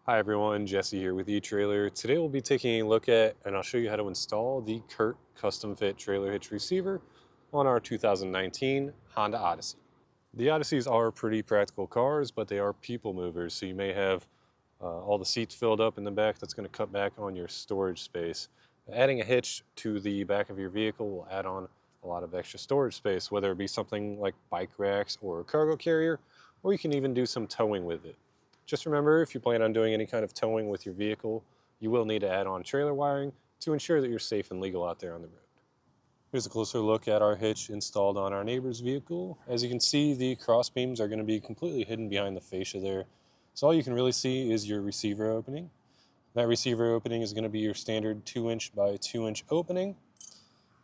Hi everyone, Jesse here with eTrailer. Today we'll be taking a look at, and I'll show you how to install the CURT custom fit trailer hitch receiver on our 2019 Honda Odyssey. The Odysseys are pretty practical cars, but they are people movers, so you may have all the seats filled up in the back. That's going to cut back on your storage space. Adding a hitch to the back of your vehicle will add on a lot of extra storage space, whether it be something like bike racks or a cargo carrier, or you can even do some towing with it. Just remember, if you plan on doing any kind of towing with your vehicle, you will need to add on trailer wiring to ensure that you're safe and legal out there on the road. Here's a closer look at our hitch installed on our neighbor's vehicle. As you can see, the cross beams are going to be completely hidden behind the fascia there. So all you can really see is your receiver opening. That receiver opening is going to be your standard 2-inch by 2-inch opening.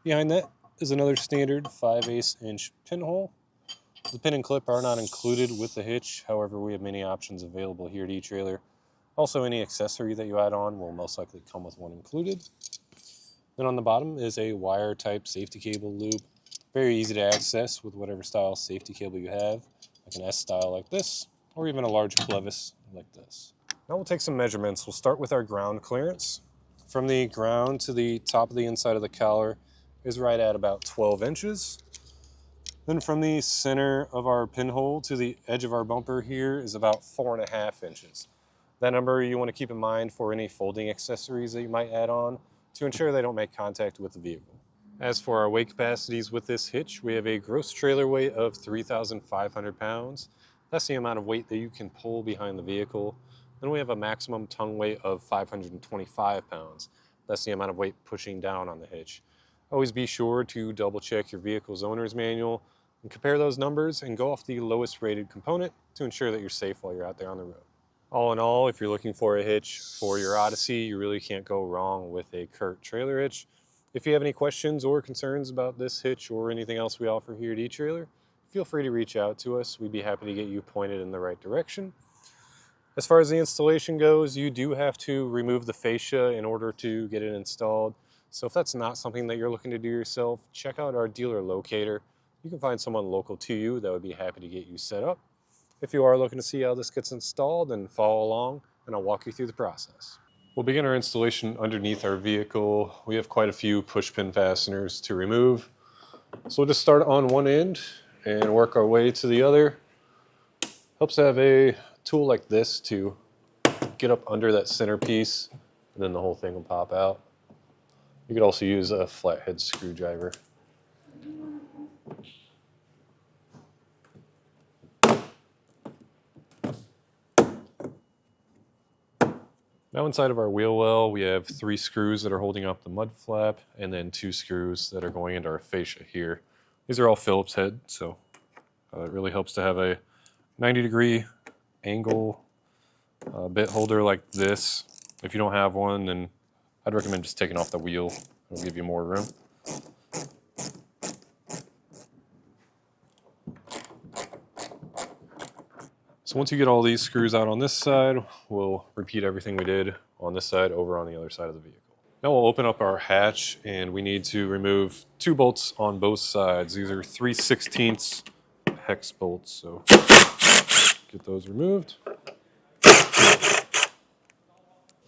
Behind that is another standard 5/8-inch pinhole. The pin and clip are not included with the hitch, however we have many options available here at eTrailer. Also, any accessory that you add on will most likely come with one included. Then on the bottom is a wire type safety cable loop. Very easy to access with whatever style safety cable you have, like an S style like this, or even a large clevis like this. Now we'll take some measurements. We'll start with our ground clearance. From the ground to the top of the inside of the collar is right at about 12 inches. Then from the center of our pinhole to the edge of our bumper here is about 4.5 inches. That number you want to keep in mind for any folding accessories that you might add on to ensure they don't make contact with the vehicle. As for our weight capacities with this hitch, we have a gross trailer weight of 3,500 pounds. That's the amount of weight that you can pull behind the vehicle. Then we have a maximum tongue weight of 525 pounds. That's the amount of weight pushing down on the hitch. Always be sure to double check your vehicle's owner's manual and compare those numbers and go off the lowest rated component to ensure that you're safe while you're out there on the road. All in all, if you're looking for a hitch for your Odyssey, you really can't go wrong with a CURT trailer hitch. If you have any questions or concerns about this hitch or anything else we offer here at eTrailer, feel free to reach out to us. We'd be happy to get you pointed in the right direction. As far as the installation goes, you do have to remove the fascia in order to get it installed. So if that's not something that you're looking to do yourself, check out our dealer locator. You can find someone local to you that would be happy to get you set up. If you are looking to see how this gets installed, then follow along and I'll walk you through the process. We'll begin our installation underneath our vehicle. We have quite a few push pin fasteners to remove. So we'll just start on one end and work our way to the other. Helps to have a tool like this to get up under that center piece, and then the whole thing will pop out. You could also use a flathead screwdriver. Now inside of our wheel well, we have 3 screws that are holding up the mud flap, and then 2 screws that are going into our fascia here. These are all Phillips head, so it really helps to have a 90-degree angle bit holder like this. If you don't have one, then I'd recommend just taking off the wheel. It'll give you more room. So once you get all these screws out on this side, we'll repeat everything we did on this side over on the other side of the vehicle. Now we'll open up our hatch, and we need to remove 2 bolts on both sides. These are 3/16 hex bolts, so get those removed.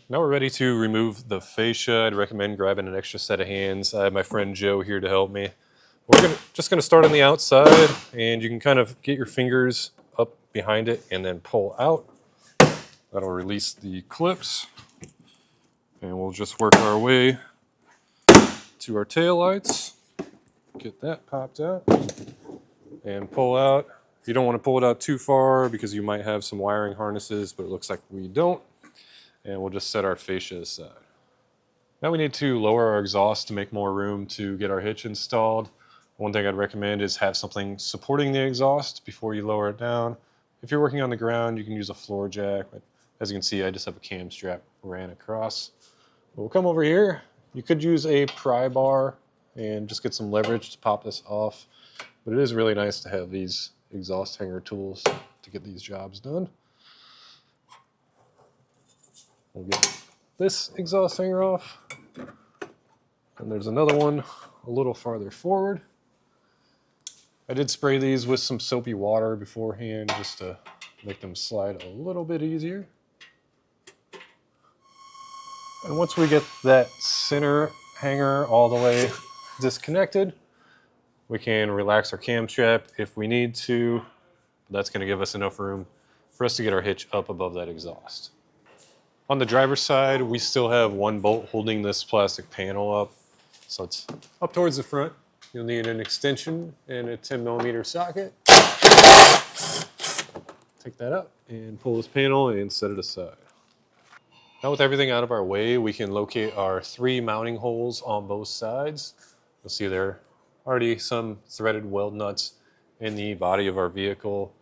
Now we're ready to remove the fascia. I'd recommend grabbing an extra set of hands. I have my friend Joe here to help me. We're just going to start on the outside, and you can kind of get your fingers up behind it and then pull out. That'll release the clips, and we'll just work our way to our taillights. Get that popped out and pull out. You don't want to pull it out too far because you might have some wiring harnesses, but it looks like we don't. And we'll just set our fascia aside. Now we need to lower our exhaust to make more room to get our hitch installed. One thing I'd recommend is have something supporting the exhaust before you lower it down. If you're working on the ground, you can use a floor jack, but as you can see, I just have a cam strap ran across. We'll come over here. You could use a pry bar and just get some leverage to pop this off, but it is really nice to have these exhaust hanger tools to get these jobs done. We'll get this exhaust hanger off, and there's another one a little farther forward. I did spray these with some soapy water beforehand just to make them slide a little bit easier. And once we get that center hanger all the way disconnected, we can relax our cam strap if we need to. That's going to give us enough room for us to get our hitch up above that exhaust. On the driver's side, we still have one bolt holding this plastic panel up. So it's up towards the front. You'll need an extension and a 10mm socket. Take that up and pull this panel and set it aside. Now with everything out of our way, we can locate our 3 mounting holes on both sides. You'll see there are already some threaded weld nuts in the body of our vehicle.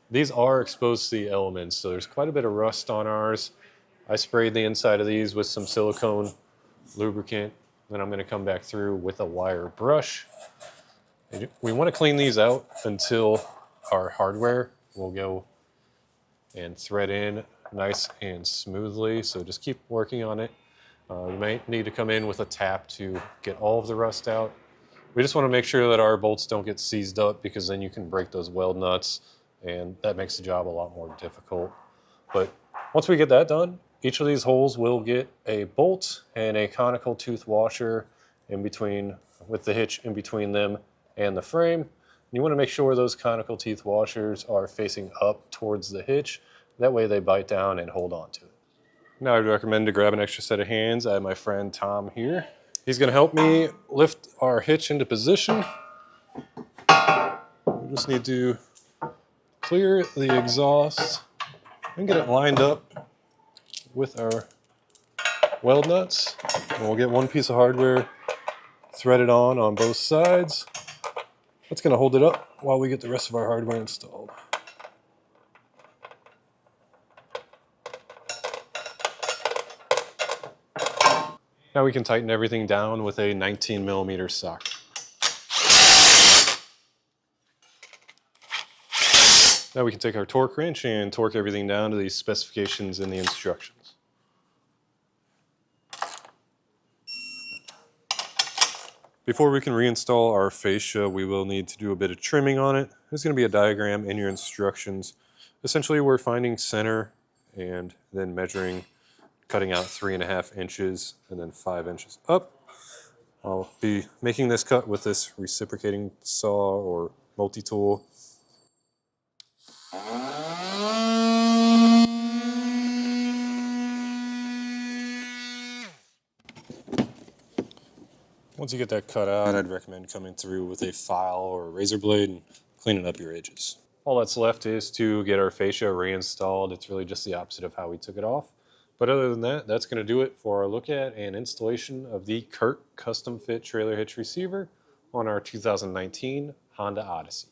These are exposed to the elements, so there's quite a bit of rust on ours. I sprayed the inside of these with some silicone lubricant. Then I'm going to come back through with a wire brush. We want to clean these out until our hardware will go and thread in nice and smoothly. So just keep working on it. You might need to come in with a tap to get all of the rust out. We just want to make sure that our bolts don't get seized up, because then you can break those weld nuts and that makes the job a lot more difficult. But once we get that done, each of these holes will get a bolt and a conical tooth washer in between, with the hitch in between them and the frame. You want to make sure those conical teeth washers are facing up towards the hitch. That way they bite down and hold on to it. Now I'd recommend to grab an extra set of hands. I have my friend Tom here. He's going to help me lift our hitch into position. We just need to clear the exhaust and get it lined up with our weld nuts. And we'll get one piece of hardware threaded on both sides. That's going to hold it up while we get the rest of our hardware installed. Now we can tighten everything down with a 19mm socket. Now we can take our torque wrench and torque everything down to the specifications in the instructions. Before we can reinstall our fascia, we will need to do a bit of trimming on it. There's going to be a diagram in your instructions. Essentially, we're finding center and then measuring, cutting out 3.5 inches and then 5 inches up. I'll be making this cut with this reciprocating saw or multi-tool. Once you get that cut out, I'd recommend coming through with a file or a razor blade and cleaning up your edges. All that's left is to get our fascia reinstalled. It's really just the opposite of how we took it off. But other than that, that's going to do it for our look at and installation of the CURT Custom Fit Trailer Hitch Receiver on our 2019 Honda Odyssey.